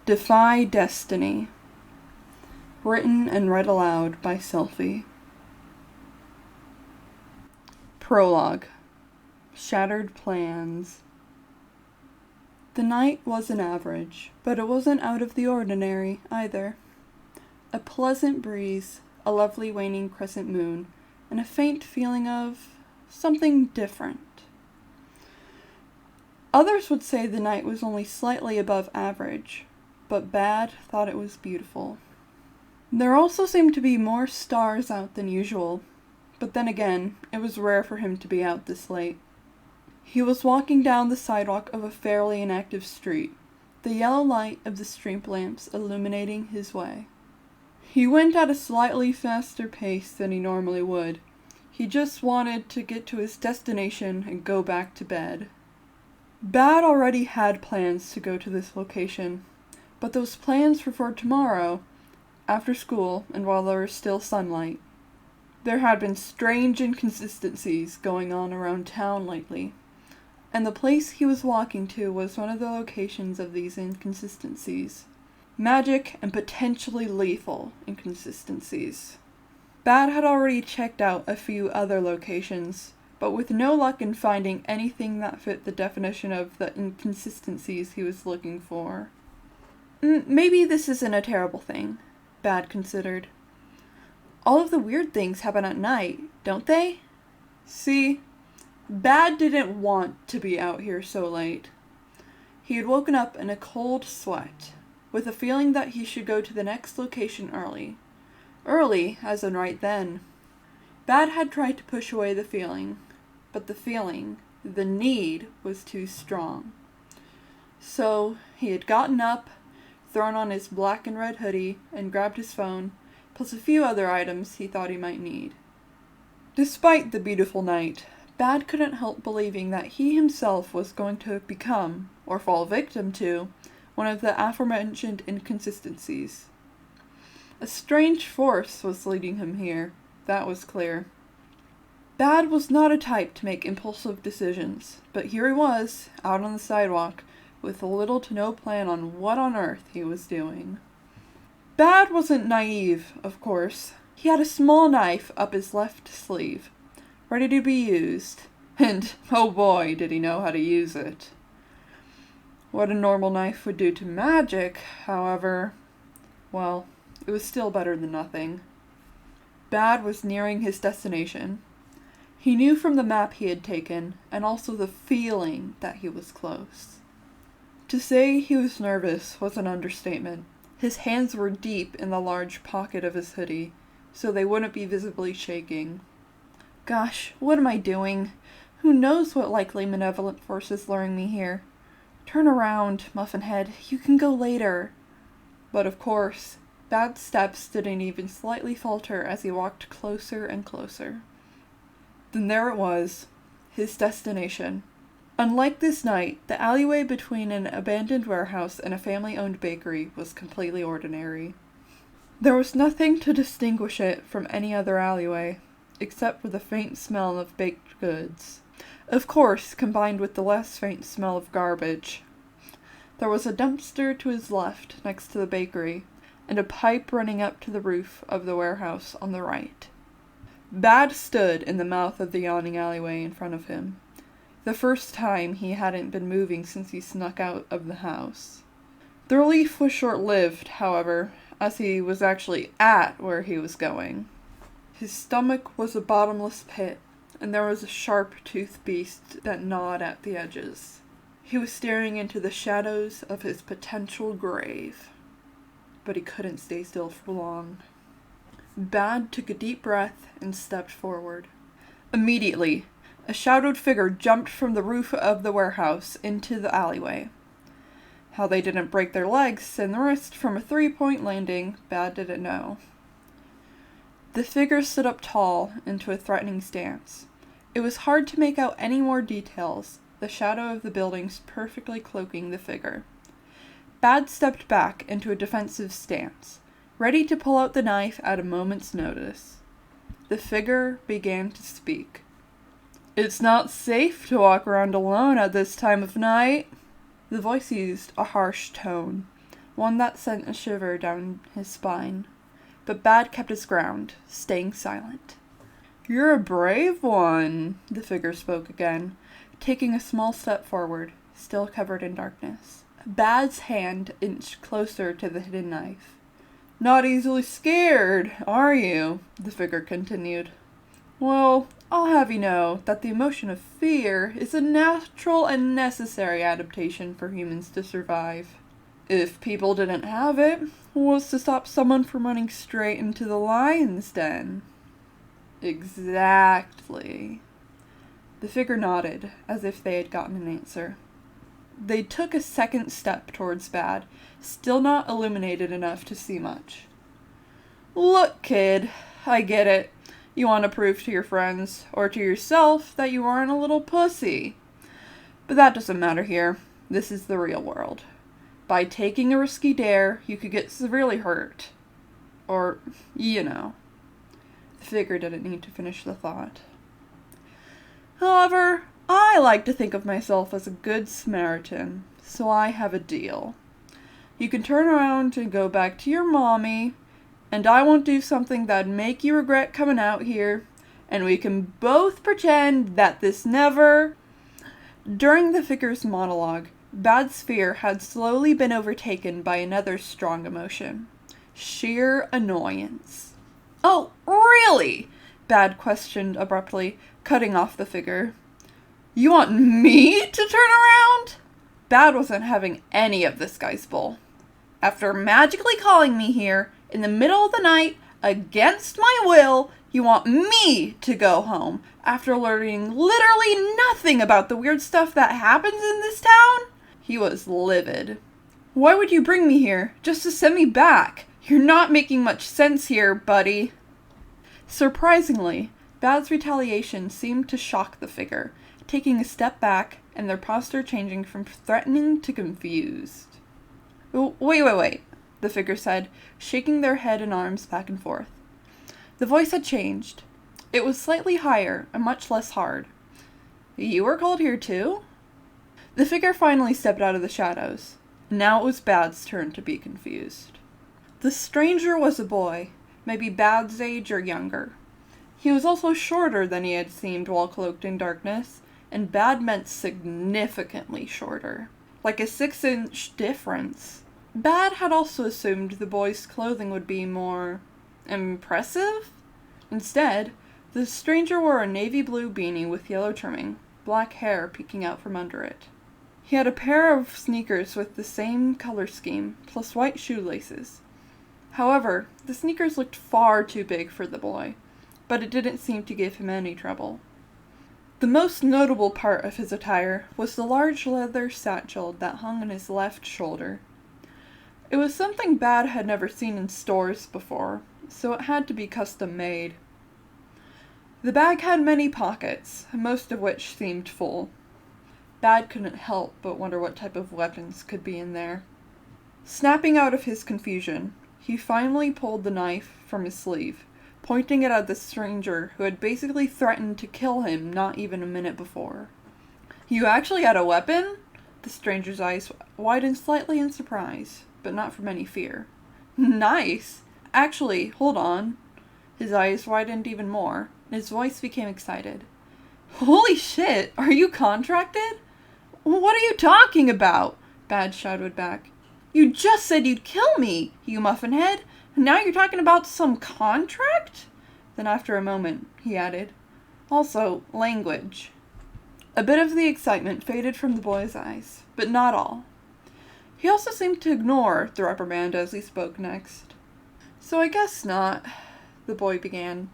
Defy Destiny. Written and read aloud by Selfie. Prologue. Shattered plans. The night wasn't average, but it wasn't out of the ordinary either. A pleasant breeze, a lovely waning crescent moon, and a faint feeling of something different. Others would say the night was only slightly above average, but Bad thought it was beautiful. There also seemed to be more stars out than usual, but then again, it was rare for him to be out this late. He was walking down the sidewalk of a fairly inactive street, the yellow light of the street lamps illuminating his way. He went at a slightly faster pace than he normally would. He just wanted to get to his destination and go back to bed. Bad already had plans to go to this location, but those plans were for tomorrow, after school and while there was still sunlight. There had been strange inconsistencies going on around town lately, and the place he was walking to was one of the locations of these inconsistencies. Magic and potentially lethal inconsistencies. Bad had already checked out a few other locations, but with no luck in finding anything that fit the definition of the inconsistencies he was looking for. Maybe this isn't a terrible thing, Bad considered. All of the weird things happen at night, don't they? See, Bad didn't want to be out here so late. He had woken up in a cold sweat, with a feeling that he should go to the next location early. Early, as in right then. Bad had tried to push away the feeling, but the need, was too strong. So, he had gotten up, thrown on his black and red hoodie, and grabbed his phone, plus a few other items he thought he might need. Despite the beautiful night, Bad couldn't help believing that he himself was going to become, or fall victim to, one of the aforementioned inconsistencies. A strange force was leading him here, that was clear. Bad was not a type to make impulsive decisions, but here he was, out on the sidewalk, with little to no plan on what on earth he was doing. Bad wasn't naive, of course. He had a small knife up his left sleeve, ready to be used, and oh boy did he know how to use it. What a normal knife would do to magic, however, well, it was still better than nothing. Bad was nearing his destination. He knew from the map he had taken, and also the feeling that he was close. To say he was nervous was an understatement. His hands were deep in the large pocket of his hoodie, so they wouldn't be visibly shaking. Gosh, what am I doing? Who knows what likely malevolent force is luring me here? Turn around, Muffinhead. You can go later. But of course, Bad's steps didn't even slightly falter as he walked closer and closer. Then there it was, his destination. Unlike this night, the alleyway between an abandoned warehouse and a family-owned bakery was completely ordinary. There was nothing to distinguish it from any other alleyway, except for the faint smell of baked goods. Of course, combined with the less faint smell of garbage. There was a dumpster to his left next to the bakery, and a pipe running up to the roof of the warehouse on the right. Bad stood in the mouth of the yawning alleyway in front of him. The first time he hadn't been moving since he snuck out of the house. The relief was short-lived, however, as he was actually at where he was going. His stomach was a bottomless pit, and there was a sharp-toothed beast that gnawed at the edges. He was staring into the shadows of his potential grave. But he couldn't stay still for long. Bad took a deep breath and stepped forward. Immediately, a shadowed figure jumped from the roof of the warehouse into the alleyway. How they didn't break their legs and wrist from a 3-point landing, Bad didn't know. The figure stood up tall into a threatening stance. It was hard to make out any more details, the shadow of the buildings perfectly cloaking the figure. Bad stepped back into a defensive stance, ready to pull out the knife at a moment's notice. The figure began to speak. "It's not safe to walk around alone at this time of night." The voice used a harsh tone, one that sent a shiver down his spine. But Bad kept his ground, staying silent. "You're a brave one," the figure spoke again, taking a small step forward, still covered in darkness. Bad's hand inched closer to the hidden knife. "Not easily scared, are you?" the figure continued. "Well, I'll have you know that the emotion of fear is a natural and necessary adaptation for humans to survive. If people didn't have it, what's to stop someone from running straight into the lion's den?" "Exactly." The figure nodded, as if they had gotten an answer. They took a second step towards Bad, still not illuminated enough to see much. "Look, kid, I get it. You want to prove to your friends, or to yourself, that you aren't a little pussy. But that doesn't matter here. This is the real world. By taking a risky dare, you could get severely hurt. Or, you know." The figure didn't need to finish the thought. "However, I like to think of myself as a good Samaritan, so I have a deal. You can turn around and go back to your mommy, and I won't do something that'd make you regret coming out here, and we can both pretend that this never..." During the figure's monologue, Bad's fear had slowly been overtaken by another strong emotion. Sheer annoyance. "Oh, really?" Bad questioned abruptly, cutting off the figure. "You want me to turn around?" Bad wasn't having any of this guy's bull. "After magically calling me here, in the middle of the night, against my will, you want me to go home, after learning literally nothing about the weird stuff that happens in this town?" He was livid. "Why would you bring me here, just to send me back? You're not making much sense here, buddy." Surprisingly, Bad's retaliation seemed to shock the figure, taking a step back and their posture changing from threatening to confused. Wait, the figure said, shaking their head and arms back and forth. The voice had changed. It was slightly higher and much less hard. "You were called here too?" The figure finally stepped out of the shadows. Now it was Bad's turn to be confused. The stranger was a boy, maybe Bad's age or younger. He was also shorter than he had seemed while cloaked in darkness, and Bad meant significantly shorter. Like a 6-inch difference. Bad had also assumed the boy's clothing would be more impressive. Instead, the stranger wore a navy blue beanie with yellow trimming, black hair peeking out from under it. He had a pair of sneakers with the same color scheme, plus white shoelaces. However, the sneakers looked far too big for the boy, but it didn't seem to give him any trouble. The most notable part of his attire was the large leather satchel that hung on his left shoulder. It was something Bad had never seen in stores before, so it had to be custom made. The bag had many pockets, most of which seemed full. Bad couldn't help but wonder what type of weapons could be in there. Snapping out of his confusion, he finally pulled the knife from his sleeve, pointing it at the stranger who had basically threatened to kill him not even a minute before. "You actually had a weapon?" The stranger's eyes widened slightly in surprise, but not from any fear. "Nice! Actually, hold on." His eyes widened even more, and his voice became excited. "Holy shit, are you contracted?" "What are you talking about?" Bad shouted back. "You just said you'd kill me, you muffinhead, and now you're talking about some contract?" Then after a moment, he added, "Also, language." A bit of the excitement faded from the boy's eyes, but not all. He also seemed to ignore the reprimand as he spoke next. "So I guess not," the boy began.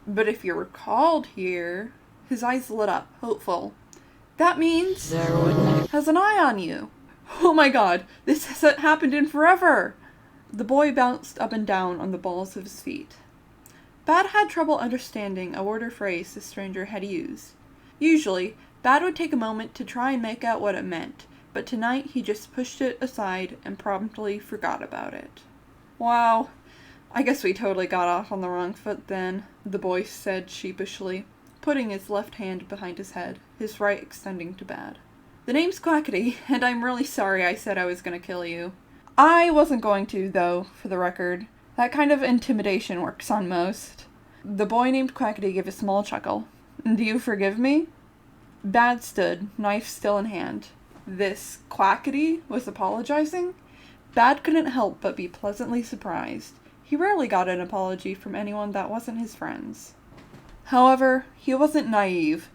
"But if you were called here..." His eyes lit up, hopeful. "That means..." "Has an eye on you." "Oh my god, this hasn't happened in forever!" The boy bounced up and down on the balls of his feet. Bad had trouble understanding a word or phrase the stranger had used. Usually, Bad would take a moment to try and make out what it meant, but tonight he just pushed it aside and promptly forgot about it. "Wow, I guess we totally got off on the wrong foot then," the boy said sheepishly, putting his left hand behind his head, his right extending to Bad. "The name's Quackity, and I'm really sorry I said I was gonna kill you. I wasn't going to, though, for the record. That kind of intimidation works on most. The boy named Quackity gave a small chuckle. Do you forgive me? Bad stood, knife still in hand. This Quackity was apologizing? Bad couldn't help but be pleasantly surprised. He rarely got an apology from anyone that wasn't his friends. However, he wasn't naive.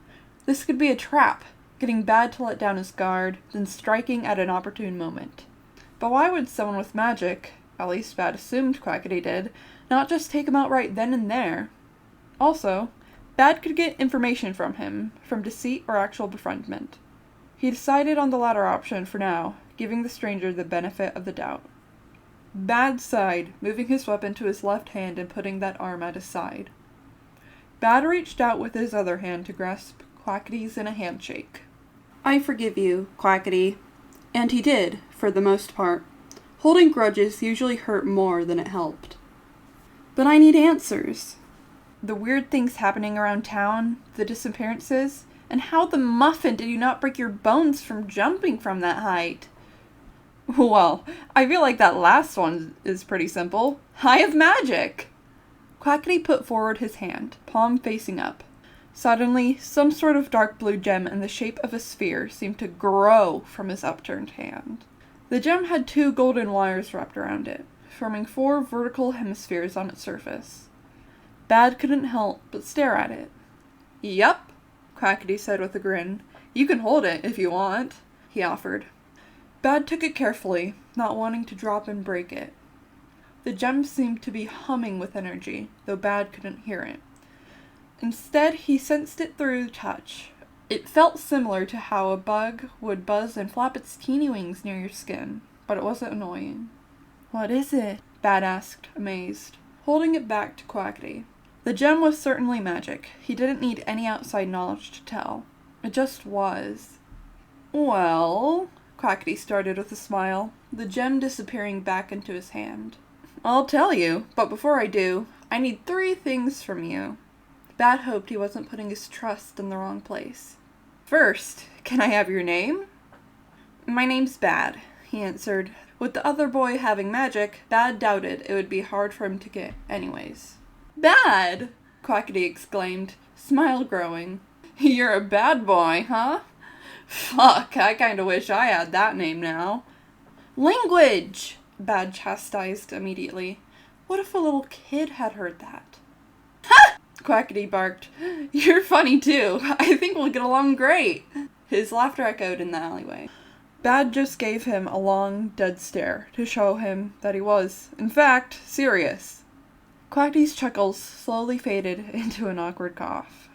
This could be a trap, getting Bad to let down his guard, then striking at an opportune moment. But why would someone with magic, at least Bad assumed Quackity did, not just take him out right then and there? Also, Bad could get information from him, from deceit or actual befriendment. He decided on the latter option for now, giving the stranger the benefit of the doubt. Bad sighed, moving his weapon to his left hand and putting that arm at his side. Bad reached out with his other hand to grasp Quackity's in a handshake. I forgive you, Quackity. And he did, for the most part. Holding grudges usually hurt more than it helped. But I need answers. The weird things happening around town, the disappearances, and how the muffin did you not break your bones from jumping from that height? Well, I feel like that last one is pretty simple. I have magic! Quackity put forward his hand, palm facing up. Suddenly, some sort of dark blue gem in the shape of a sphere seemed to grow from his upturned hand. The gem had 2 golden wires wrapped around it, forming 4 vertical hemispheres on its surface. Bad couldn't help but stare at it. Yup, Quackity said with a grin. You can hold it if you want, he offered. Bad took it carefully, not wanting to drop and break it. The gem seemed to be humming with energy, though Bad couldn't hear it. Instead, he sensed it through touch. It felt similar to how a bug would buzz and flap its teeny wings near your skin, but it wasn't annoying. What is it? Bad asked, amazed, holding it back to Quackity. The gem was certainly magic. He didn't need any outside knowledge to tell. It just was. Well, Quackity started with a smile, the gem disappearing back into his hand. I'll tell you, but before I do, I need 3 things from you. Bad hoped he wasn't putting his trust in the wrong place. First, can I have your name? My name's Bad, he answered. With the other boy having magic, Bad doubted it would be hard for him to get anyways. Bad! Quackity exclaimed, smile growing. You're a bad boy, huh? Fuck, I kinda wish I had that name now. Language! Bad chastised immediately. What if a little kid had heard that? Ha! Quackity barked. You're funny too. I think we'll get along great. His laughter echoed in the alleyway. Bad just gave him a long, dead stare to show him that he was, in fact, serious. Quackity's chuckles slowly faded into an awkward cough.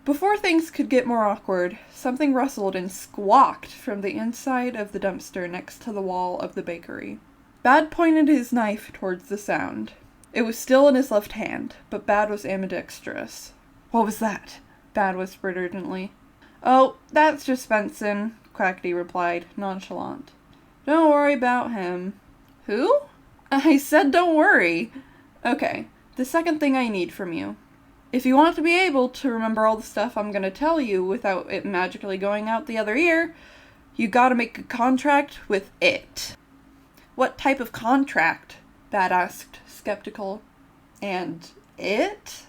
Before things could get more awkward, something rustled and squawked from the inside of the dumpster next to the wall of the bakery. Bad pointed his knife towards the sound. It was still in his left hand, but Bad was ambidextrous. What was that? Bad whispered urgently. Oh, that's just Benson, Quackity replied, nonchalant. Don't worry about him. Who? I said don't worry. Okay, the second thing I need from you. If you want to be able to remember all the stuff I'm gonna tell you without it magically going out the other ear, you gotta make a contract with it. What type of contract? Bad asked, skeptical. And it?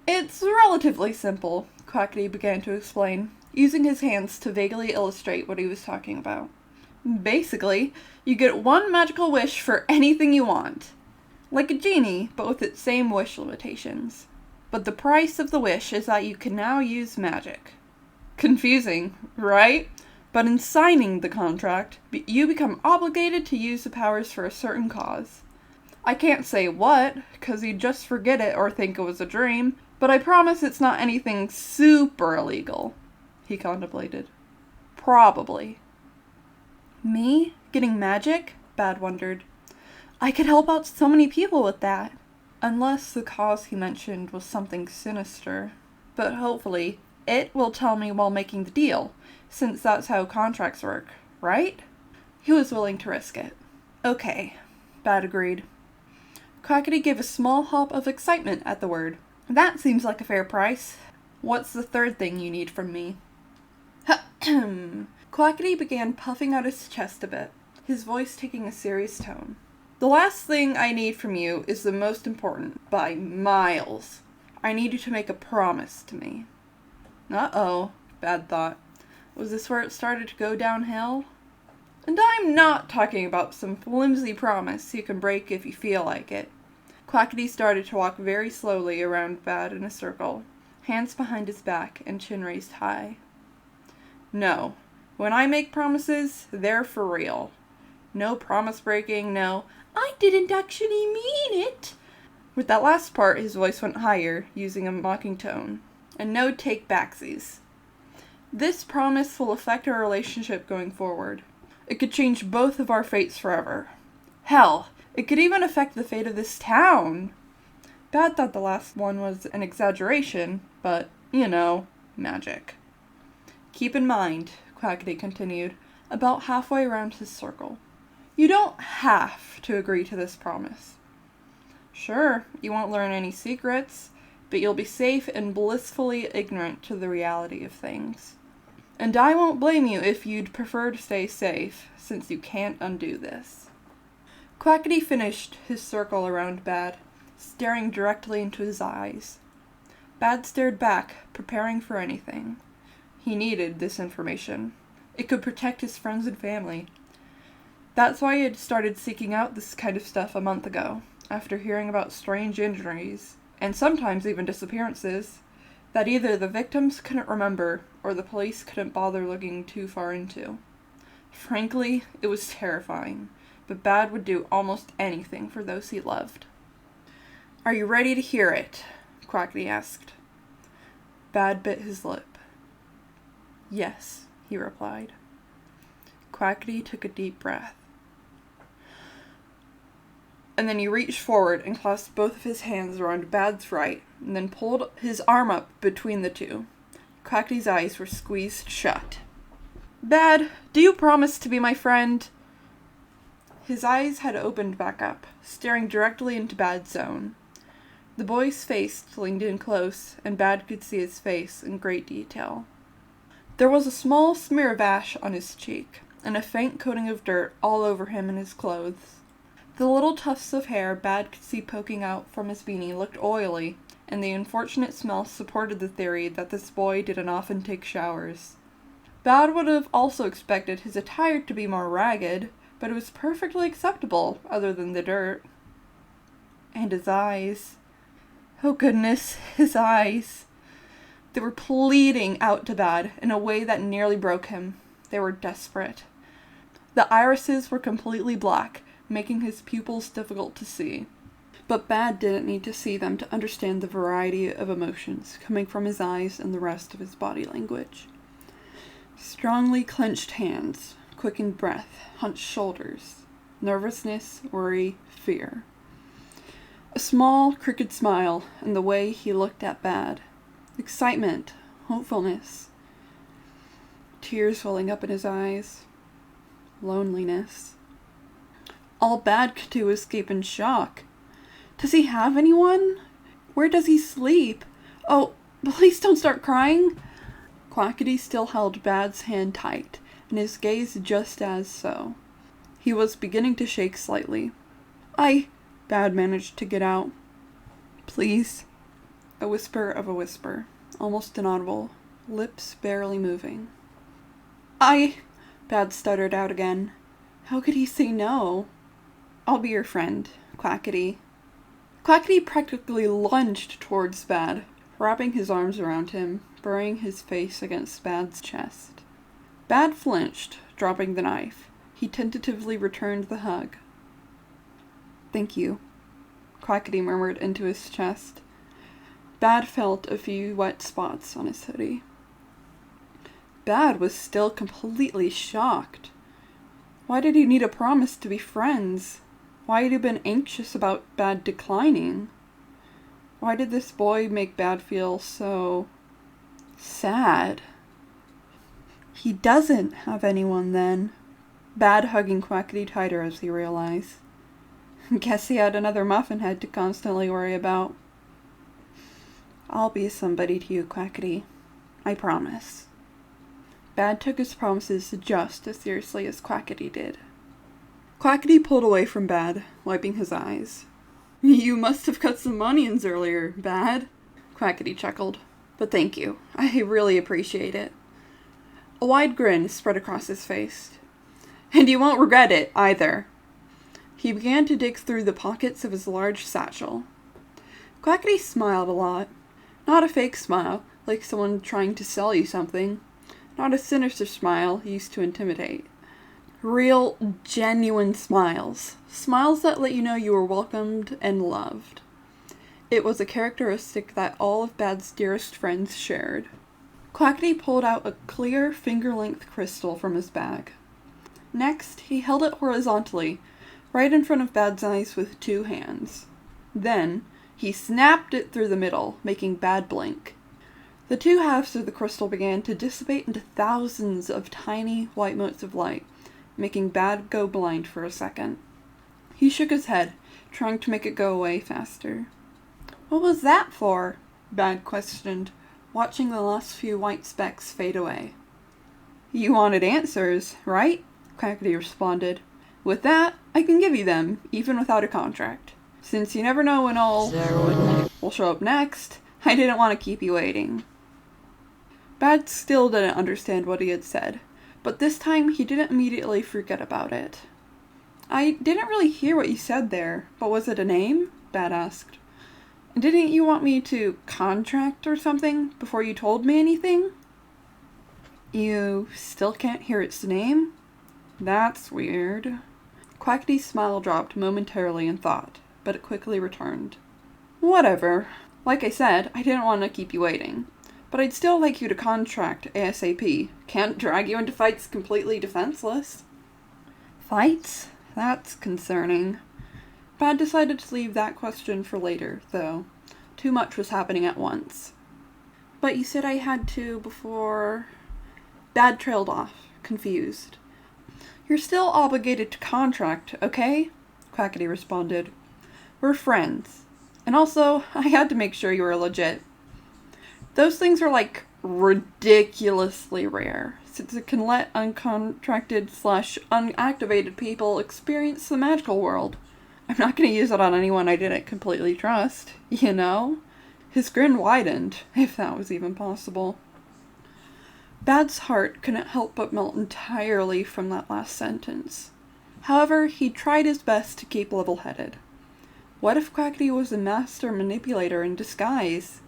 It's relatively simple, Quackity began to explain, using his hands to vaguely illustrate what he was talking about. Basically, you get 1 magical wish for anything you want. Like a genie, but with its same wish limitations. But the price of the wish is that you can now use magic. Confusing, right? But in signing the contract, you become obligated to use the powers for a certain cause. I can't say what, because you'd just forget it or think it was a dream, but I promise it's not anything super illegal, he contemplated. Probably. Me? Getting magic? Bad wondered. I could help out so many people with that. Unless the cause he mentioned was something sinister. But hopefully, it will tell me while making the deal, since that's how contracts work, right? He was willing to risk it. Okay, Bad agreed. Quackity gave a small hop of excitement at the word. That seems like a fair price. What's the third thing you need from me? Quackity began puffing out his chest a bit. his voice taking a serious tone. "The last thing I need from you is the most important, by miles. I need you to make a promise to me." Uh-oh, Bad thought. Was this where it started to go downhill? "And I'm not talking about some flimsy promise you can break if you feel like it." Quackity started to walk very slowly around Bad in a circle, hands behind his back and chin raised high. "No. When I make promises, they're for real. No promise breaking, no, 'I didn't actually mean it.'" With that last part, his voice went higher, using a mocking tone. "And no take-backsies. This promise will affect our relationship going forward. It could change both of our fates forever. Hell, it could even affect the fate of this town." Bad thought the last one was an exaggeration, but, magic. "Keep in mind," Quackity continued, about halfway around his circle, "you don't have to agree to this promise. Sure, you won't learn any secrets, but you'll be safe and blissfully ignorant to the reality of things. And I won't blame you if you'd prefer to stay safe, since you can't undo this." Quackity finished his circle around Bad, staring directly into his eyes. Bad stared back, preparing for anything. He needed this information. It could protect his friends and family. That's why he had started seeking out this kind of stuff a month ago, after hearing about strange injuries, and sometimes even disappearances, that either the victims couldn't remember or the police couldn't bother looking too far into. Frankly, it was terrifying, but Bad would do almost anything for those he loved. "Are you ready to hear it?" Quackity asked. Bad bit his lip. "Yes," he replied. Quackity took a deep breath. And then he reached forward and clasped both of his hands around Bad's right, and then pulled his arm up between the two. Quackity's eyes were squeezed shut. "Bad, do you promise to be my friend?" His eyes had opened back up, staring directly into Bad's own. The boy's face leaned in close, and Bad could see his face in great detail. There was a small smear of ash on his cheek, and a faint coating of dirt all over him and his clothes. The little tufts of hair Bad could see poking out from his beanie looked oily, and the unfortunate smell supported the theory that this boy didn't often take showers. Bad would have also expected his attire to be more ragged, but it was perfectly acceptable, other than the dirt. And his eyes. Oh goodness, his eyes. They were pleading out to Bad in a way that nearly broke him. They were desperate. The irises were completely black, making his pupils difficult to see. But Bad didn't need to see them to understand the variety of emotions coming from his eyes and the rest of his body language. Strongly clenched hands, quickened breath, hunched shoulders, nervousness, worry, fear. A small, crooked smile in the way he looked at Bad. Excitement, hopefulness. Tears welling up in his eyes. Loneliness. All Bad could do was gape in shock. Does he have anyone? Where does he sleep? Oh, please don't start crying. Quackity still held Bad's hand tight, and his gaze just as so. He was beginning to shake slightly. Bad managed to get out. "Please." A whisper of a whisper, almost inaudible, lips barely moving. Bad stuttered out again. How could he say no? "I'll be your friend, Quackity." Quackity practically lunged towards Bad, wrapping his arms around him, burying his face against Bad's chest. Bad flinched, dropping the knife. He tentatively returned the hug. "Thank you," Quackity murmured into his chest. Bad felt a few wet spots on his hoodie. Bad was still completely shocked. Why did he need a promise to be friends? Why had he been anxious about Bad declining? Why did this boy make Bad feel so sad? He doesn't have anyone then. Bad hugging Quackity tighter as he realized. Guess he had another muffin head to constantly worry about. "I'll be somebody to you, Quackity. I promise." Bad took his promises just as seriously as Quackity did. Quackity pulled away from Bad, wiping his eyes. You must have cut some onions earlier, Bad. Quackity chuckled. But thank you. I really appreciate it. A wide grin spread across his face. And you won't regret it, either. He began to dig through the pockets of his large satchel. Quackity smiled a lot. Not a fake smile, like someone trying to sell you something. Not a sinister smile used to intimidate. Real, genuine smiles. Smiles that let you know you were welcomed and loved. It was a characteristic that all of Bad's dearest friends shared. Quackity pulled out a clear, finger-length crystal from his bag. Next, he held it horizontally, right in front of Bad's eyes with 2 hands. Then, he snapped it through the middle, making Bad blink. The 2 halves of the crystal began to dissipate into thousands of tiny white motes of light, making Bad go blind for a second. He shook his head, trying to make it go away faster. What was that for? Bad questioned, watching the last few white specks fade away. You wanted answers, right? Quackity responded. With that, I can give you them, even without a contract. Since you never know when will show up next, I didn't want to keep you waiting. Bad still didn't understand what he had said, but this time he didn't immediately forget about it. I didn't really hear what you said there, but was it a name? Bad asked. Didn't you want me to contract or something before you told me anything? You still can't hear its name? That's weird. Quackity's smile dropped momentarily in thought, but it quickly returned. Whatever. Like I said, I didn't want to keep you waiting. But I'd still like you to contract ASAP. Can't drag you into fights completely defenseless. Fights? That's concerning. Bad decided to leave that question for later, though. Too much was happening at once. But you said I had to before... Bad trailed off, confused. You're still obligated to contract, okay? Quackity responded. We're friends. And also, I had to make sure you were legit. Those things are like ridiculously rare, since it can let uncontracted/unactivated people experience the magical world. I'm not going to use it on anyone I didn't completely trust, you know? His grin widened, if that was even possible. Bad's heart couldn't help but melt entirely from that last sentence. However, he tried his best to keep level-headed. What if Quackity was a master manipulator in disguise?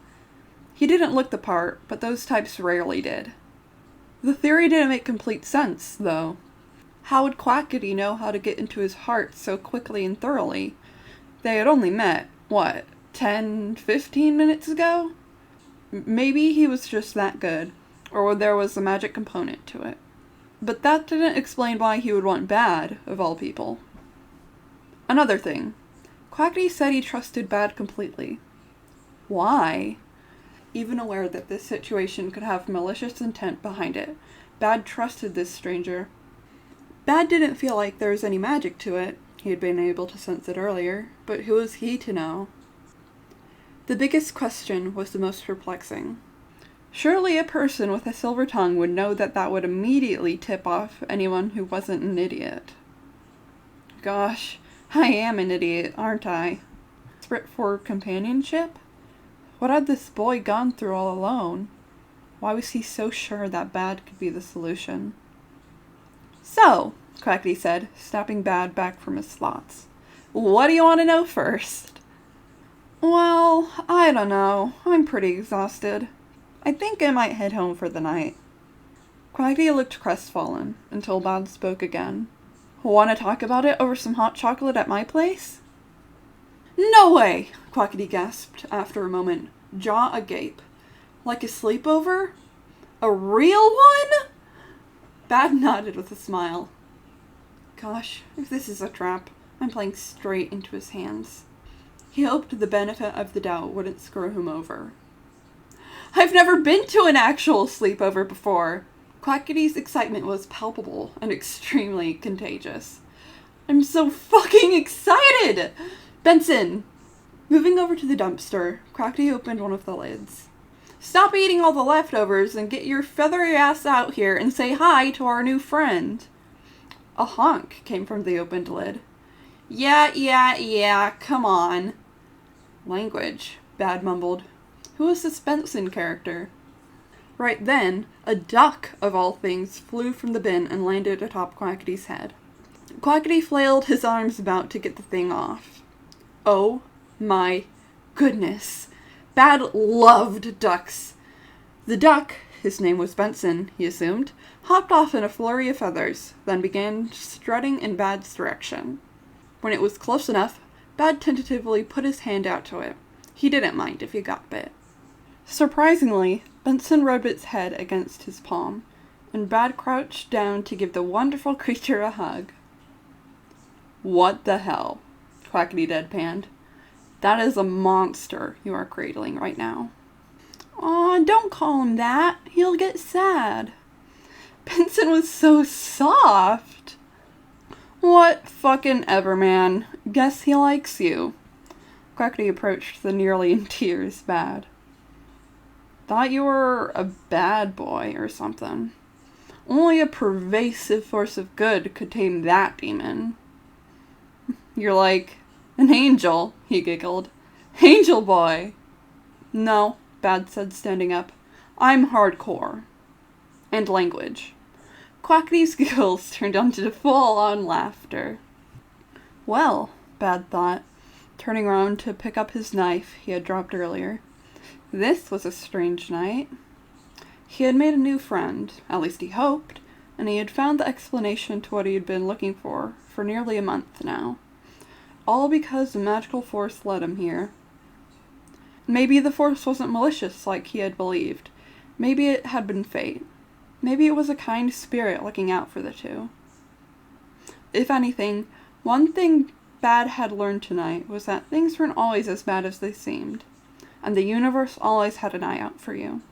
He didn't look the part, but those types rarely did. The theory didn't make complete sense, though. How would Quackity know how to get into his heart so quickly and thoroughly? They had only met, 10, 15 minutes ago? Maybe he was just that good, or there was a magic component to it. But that didn't explain why he would want Bad, of all people. Another thing. Quackity said he trusted Bad completely. Why? Even aware that this situation could have malicious intent behind it, Bad trusted this stranger. Bad didn't feel like there was any magic to it. He had been able to sense it earlier, but who was he to know? The biggest question was the most perplexing. Surely a person with a silver tongue would know that that would immediately tip off anyone who wasn't an idiot. Gosh, I am an idiot, aren't I? Desperate for companionship? What had this boy gone through all alone? Why was he so sure that Bad could be the solution? So, Quackity said, snapping Bad back from his thoughts. What do you want to know first? Well, I don't know. I'm pretty exhausted. I think I might head home for the night. Quackity looked crestfallen until Bad spoke again. Want to talk about it over some hot chocolate at my place? No way! Quackity gasped after a moment, jaw agape. Like a sleepover? A real one? Bad nodded with a smile. Gosh, if this is a trap, I'm playing straight into his hands. He hoped the benefit of the doubt wouldn't screw him over. I've never been to an actual sleepover before. Quackity's excitement was palpable and extremely contagious. I'm so fucking excited! Benson! Moving over to the dumpster, Quackity opened one of the lids. Stop eating all the leftovers and get your feathery ass out here and say hi to our new friend. A honk came from the opened lid. Yeah, come on. Language, Bad mumbled. Who is this Benson character? Right then, a duck, of all things, flew from the bin and landed atop Quackity's head. Quackity flailed his arms about to get the thing off. Oh my goodness. Bad loved ducks. The duck, his name was Benson, he assumed, hopped off in a flurry of feathers, then began strutting in Bad's direction. When it was close enough, Bad tentatively put his hand out to it. He didn't mind if he got bit. Surprisingly, Benson rubbed its head against his palm, and Bad crouched down to give the wonderful creature a hug. What the hell? Quackity deadpanned. That is a monster you are cradling right now. Aw, don't call him that. He'll get sad. Benson was so soft. What fucking ever, man. Guess he likes you. Quackity approached the nearly in tears Bad. Thought you were a bad boy or something. Only a pervasive force of good could tame that demon. You're like an angel, he giggled. Angel boy. No, Bad said, standing up. I'm hardcore. And language. Quackity's giggles turned into full-on laughter. Well, Bad thought, turning around to pick up his knife he had dropped earlier. This was a strange night. He had made a new friend, at least he hoped, and he had found the explanation to what he had been looking for nearly a month now. All because the magical force led him here. Maybe the force wasn't malicious like he had believed. Maybe it had been fate. Maybe it was a kind spirit looking out for the two. If anything, one thing Bad had learned tonight was that things weren't always as bad as they seemed, and the universe always had an eye out for you.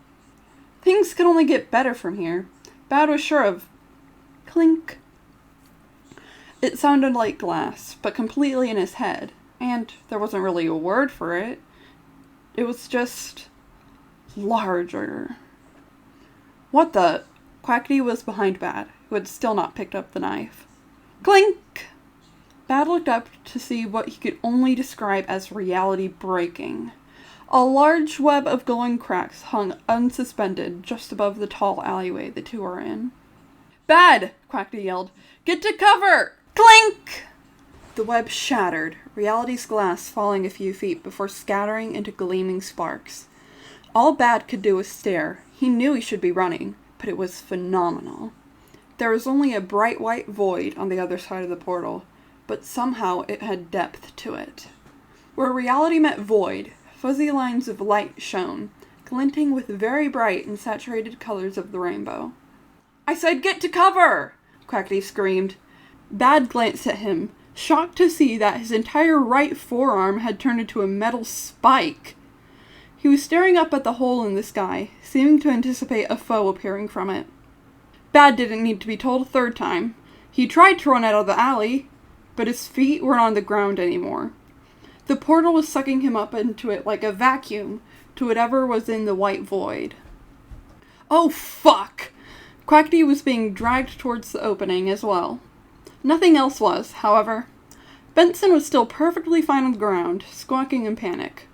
Things could only get better from here. Bad was sure of. Clink. It sounded like glass, but completely in his head, and there wasn't really a word for it. It was just larger. What the? Quackity was behind Bad, who had still not picked up the knife. Clink! Bad looked up to see what he could only describe as reality breaking. A large web of glowing cracks hung unsuspended just above the tall alleyway the two were in. Bad! Quackity yelled. Get to cover! Clink! The web shattered, reality's glass falling a few feet before scattering into gleaming sparks. All Bad could do was stare. He knew he should be running, but it was phenomenal. There was only a bright white void on the other side of the portal, but somehow it had depth to it. Where reality met void, fuzzy lines of light shone, glinting with very bright and saturated colors of the rainbow. I said get to cover! Quackity screamed. Bad glanced at him, shocked to see that his entire right forearm had turned into a metal spike. He was staring up at the hole in the sky, seeming to anticipate a foe appearing from it. Bad didn't need to be told a third time. He tried to run out of the alley, but his feet weren't on the ground anymore. The portal was sucking him up into it like a vacuum to whatever was in the white void. Oh, fuck! Quackity was being dragged towards the opening as well. Nothing else was, however. Benson was still perfectly fine on the ground, squawking in panic.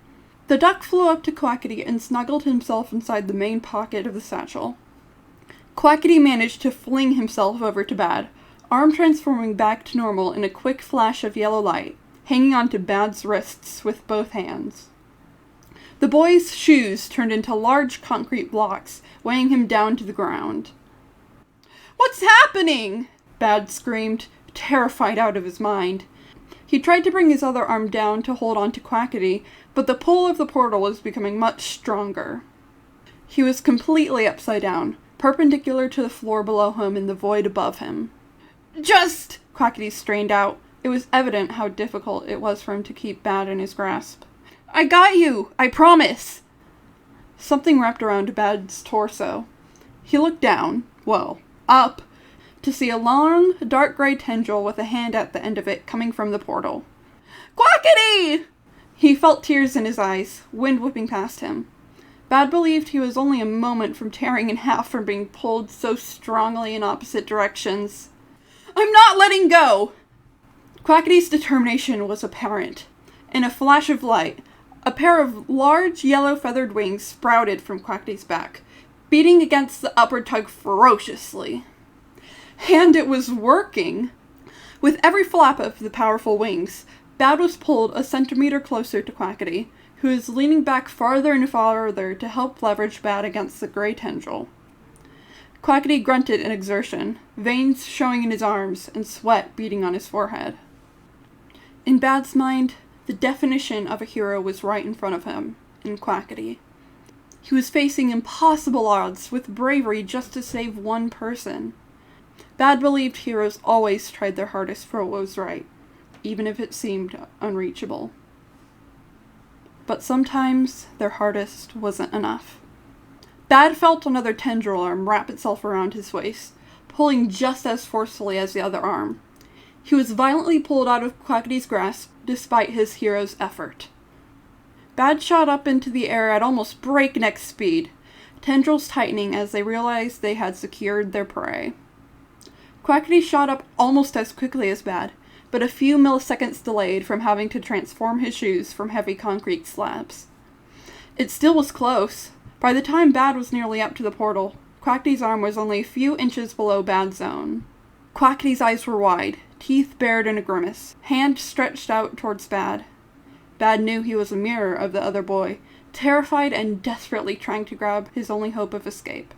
The duck flew up to Quackity and snuggled himself inside the main pocket of the satchel. Quackity managed to fling himself over to Bad, arm transforming back to normal in a quick flash of yellow light, hanging onto Bad's wrists with both hands. The boy's shoes turned into large concrete blocks, weighing him down to the ground. What's happening? Bad screamed, terrified out of his mind. He tried to bring his other arm down to hold on to Quackity, but the pull of the portal was becoming much stronger. He was completely upside down, perpendicular to the floor below him in the void above him. Just! Quackity strained out. It was evident how difficult it was for him to keep Bad in his grasp. I got you! I promise! Something wrapped around Bad's torso. He looked down, well, up, to see a long, dark gray tendril with a hand at the end of it coming from the portal. Quackity! He felt tears in his eyes, wind whipping past him. Bad believed he was only a moment from tearing in half from being pulled so strongly in opposite directions. I'm not letting go! Quackity's determination was apparent. In a flash of light, a pair of large yellow feathered wings sprouted from Quackity's back, beating against the upward tug ferociously. And it was working! With every flap of the powerful wings, Bad was pulled a centimeter closer to Quackity, who was leaning back farther and farther to help leverage Bad against the gray tendril. Quackity grunted in exertion, veins showing in his arms and sweat beading on his forehead. In Bad's mind, the definition of a hero was right in front of him, in Quackity. He was facing impossible odds with bravery just to save one person. Bad believed heroes always tried their hardest for what was right, even if it seemed unreachable. But sometimes their hardest wasn't enough. Bad felt another tendril arm wrap itself around his waist, pulling just as forcefully as the other arm. He was violently pulled out of Quackity's grasp despite his hero's effort. Bad shot up into the air at almost breakneck speed, tendrils tightening as they realized they had secured their prey. Quackity shot up almost as quickly as Bad, but a few milliseconds delayed from having to transform his shoes from heavy concrete slabs. It still was close. By the time Bad was nearly up to the portal, Quackity's arm was only a few inches below Bad's own. Quackity's eyes were wide, teeth bared in a grimace, hand stretched out towards Bad. Bad knew he was a mirror of the other boy, terrified and desperately trying to grab his only hope of escape.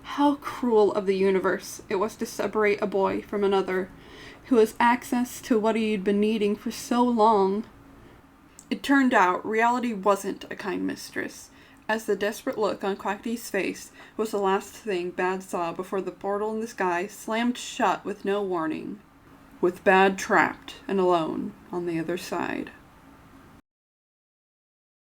How cruel of the universe it was to separate a boy from another, who has access to what he'd been needing for so long. It turned out reality wasn't a kind mistress, as the desperate look on Quackity's face was the last thing Bad saw before the portal in the sky slammed shut with no warning, with Bad trapped and alone on the other side.